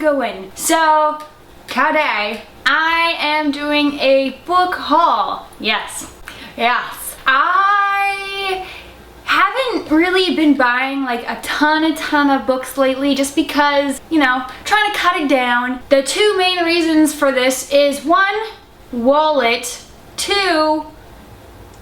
going. So today I am doing a book haul. Yes. I haven't really been buying like a ton of books lately just because, you know, trying to cut it down. The two main reasons for this is one, wallet, two,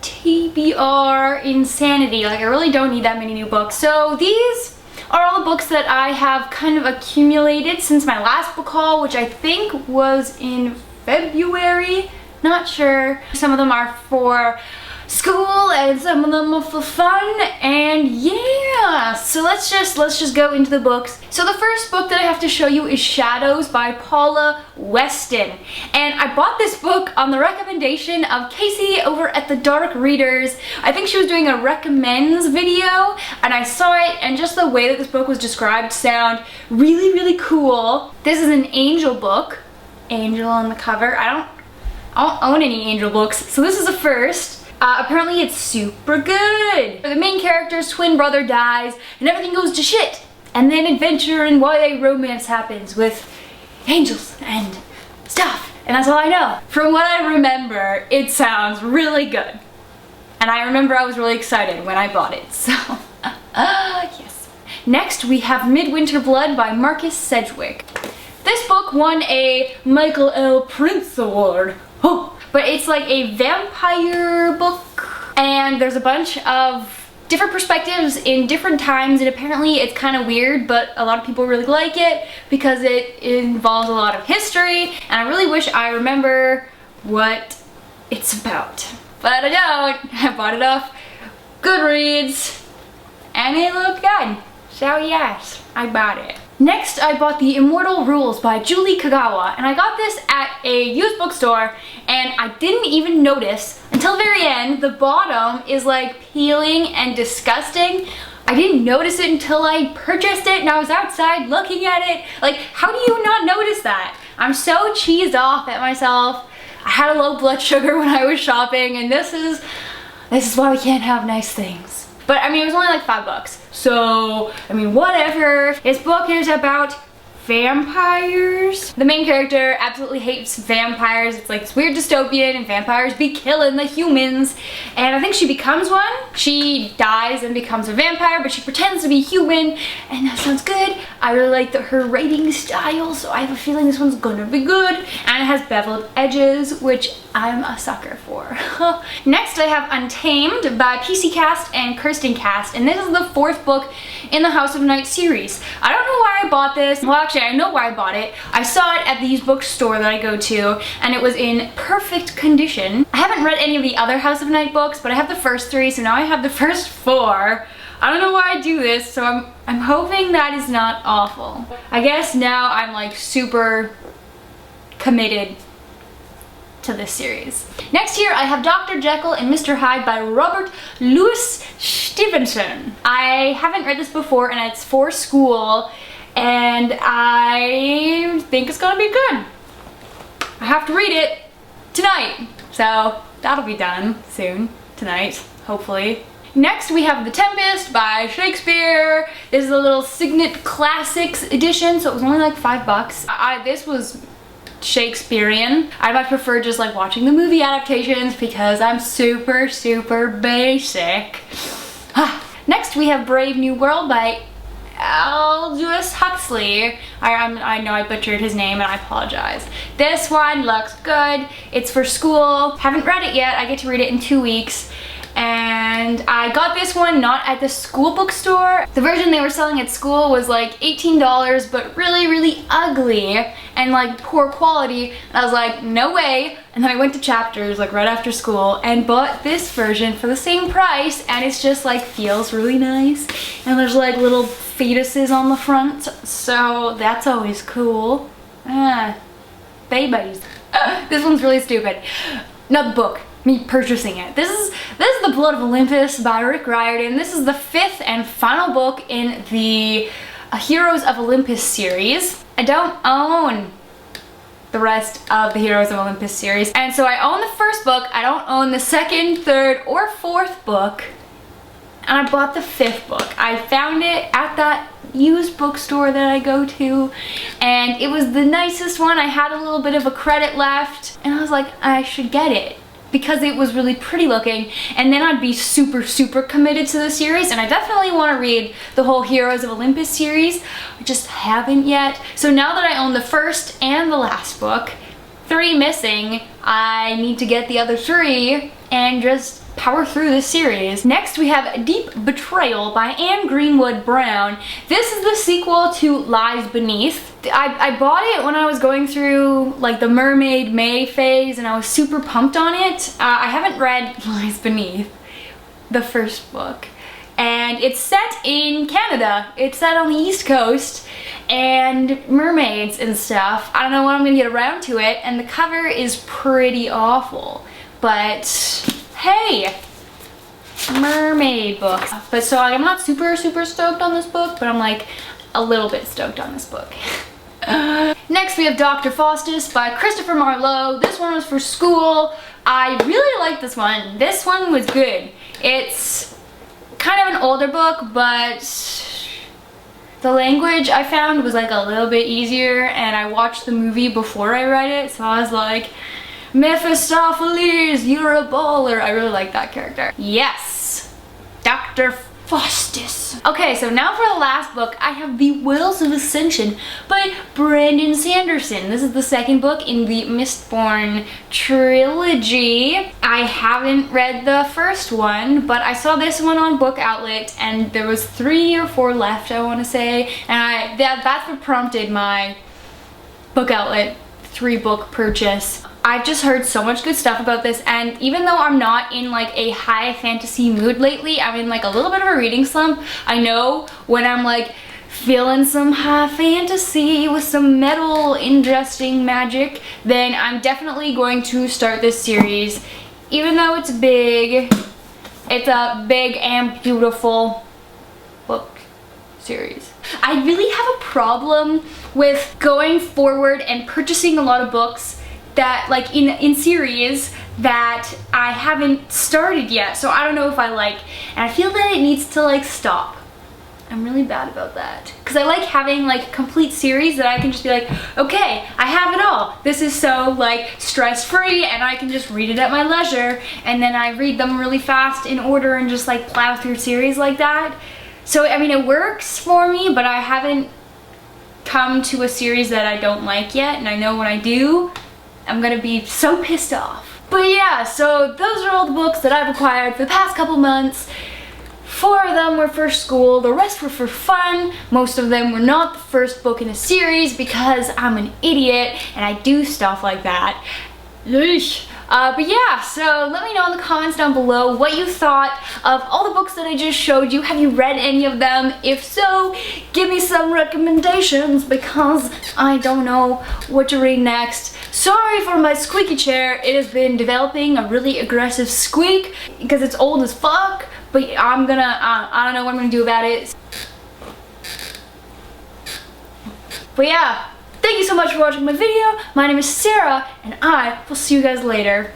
TBR insanity. Like I really don't need that many new books. So these are all the books that I have kind of accumulated since my last book haul, which I think was in February. Not sure. Some of them are for school and some of them are for fun, and yeah, so let's just go into the books. So the first book that I have to show you is Shadows by Paula Weston, and I bought this book on the recommendation of Casey over at The Dark Readers. I think she was doing a recommends video and I saw it, and just the way that this book was described sounded really cool. This is an angel book, angel on the cover. I don't own any angel books, so this is a first. Apparently it's super good. The main character's twin brother dies and everything goes to shit. And then adventure and YA romance happens with angels and stuff. And that's all I know. From what I remember, it sounds really good. And I remember I was really excited when I bought it, so yes. Next we have Midwinter Blood by Marcus Sedgwick. This book won a Michael L. Prince Award. Oh. But it's like a vampire book, and there's a bunch of different perspectives in different times, and apparently it's kind of weird, but a lot of people really like it because it involves a lot of history, and I really wish I remember what it's about. But I don't. I bought it off Goodreads, and it looked good. So yes, I bought it. Next, I bought The Immortal Rules by Julie Kagawa, and I got this at a used bookstore, and I didn't even notice until the very end. The bottom is like peeling and disgusting. I didn't notice it until I purchased it and I was outside looking at it. Like, how do you not notice that? I'm so cheesed off at myself. I had a low blood sugar when I was shopping, and this is why we can't have nice things. But I mean, it was only like $5. So, I mean, whatever. This book is about vampires. The main character absolutely hates vampires. It's like this weird dystopian, and vampires be killing the humans. And I think she becomes one. She dies and becomes a vampire, but she pretends to be human, and that sounds good. I really like her writing style, so I have a feeling this one's gonna be good. And it has beveled edges, which I'm a sucker for. Next, I have Untamed by PC Cast and Kirsten Cast, and this is the fourth book in the House of Night series. I don't know why I bought this. Well, actually, I know why I bought it. I saw it at the used bookstore that I go to, and it was in perfect condition. I haven't read any of the other House of Night books, but I have the first three, so now I have the first four. I don't know why I do this, so I'm hoping that is not awful. I guess now I'm like super committed to this series. Next here I have Dr. Jekyll and Mr. Hyde by Robert Louis Stevenson. I haven't read this before, and it's for school, and I think it's gonna be good. I have to read it tonight, so that'll be done soon, tonight, hopefully. Next we have The Tempest by Shakespeare. This is a little Signet Classics edition, so it was only like $5. This was Shakespearean. I might prefer just like watching the movie adaptations because I'm super basic. Next we have Brave New World by Aldous Huxley. I know I butchered his name and I apologize. This one looks good. It's for school. Haven't read it yet. I get to read it in 2 weeks. And I got this one not at the school bookstore. The version they were selling at school was like $18, but really ugly and like poor quality. And I was like, no way. And then I went to Chapters like right after school and bought this version for the same price, and it's just like feels really nice. And there's like little fetuses on the front, so that's always cool. Babies. This one's really stupid. Not the book. Me purchasing it. This is The Blood of Olympus by Rick Riordan. This is the fifth and final book in the Heroes of Olympus series. I don't own the rest of the Heroes of Olympus series, and so I own the first book. I don't own the second, third, or fourth book, and I bought the fifth book. I found it at that used bookstore that I go to, and it was the nicest one. I had a little bit of a credit left, and I was like, I should get it because it was really pretty looking, and then I'd be super, super committed to the series, and I definitely want to read the whole Heroes of Olympus series. I just haven't yet. So now that I own the first and the last book, 3 missing, I need to get the other 3 and just power through this series. Next we have Deep Betrayal by Anne Greenwood Brown. This is the sequel to Lies Beneath. I bought it when I was going through like the Mermaid May phase, and I was super pumped on it. I haven't read Lies Beneath, the first book, and it's set in Canada. It's set on the East Coast, and mermaids and stuff. I don't know when I'm gonna get around to it, and the cover is pretty awful, but hey, mermaid books. But so I'm not super stoked on this book, but I'm like a little bit stoked on this book. Next we have Dr. Faustus by Christopher Marlowe. This one was for school. I really like this one. This one was good. It's kind of an older book, but the language I found was like a little bit easier, and I watched the movie before I read it, so I was like, Mephistopheles, you're a baller. I really like that character. Yes, Dr. Faustus. Okay, so now for the last book, I have The Wheels of Ascension by Brandon Sanderson. This is the second book in the Mistborn trilogy. I haven't read the first one, but I saw this one on Book Outlet, and there was 3 or 4 left, I want to say, and that's what prompted my Book Outlet 3-book purchase. I've just heard so much good stuff about this, and even though I'm not in like a high fantasy mood lately, I'm in like a little bit of a reading slump. I know when I'm like feeling some high fantasy with some metal ingesting magic, then I'm definitely going to start this series. Even though it's big, it's a big and beautiful book series. I really have a problem with going forward and purchasing a lot of books that like in series that I haven't started yet, so I don't know if I like, and I feel that it needs to like stop. I'm really bad about that because I like having like complete series that I can just be like, okay, I have it all. This is so like stress-free, and I can just read it at my leisure, and then I read them really fast in order and just like plow through series like that. So I mean, it works for me, but I haven't come to a series that I don't like yet, and I know when I do, I'm gonna be so pissed off. But yeah, so those are all the books that I've acquired for the past couple months. 4 of them were for school, the rest were for fun. Most of them were not the first book in a series because I'm an idiot and I do stuff like that. Yeesh. But yeah, so let me know in the comments down below what you thought of all the books that I just showed you. Have you read any of them? If so, give me some recommendations because I don't know what to read next. Sorry for my squeaky chair. It has been developing a really aggressive squeak because it's old as fuck, but I'm gonna, I don't know what I'm gonna do about it. But yeah. Thank you so much for watching my video. My name is Sarah, and I will see you guys later.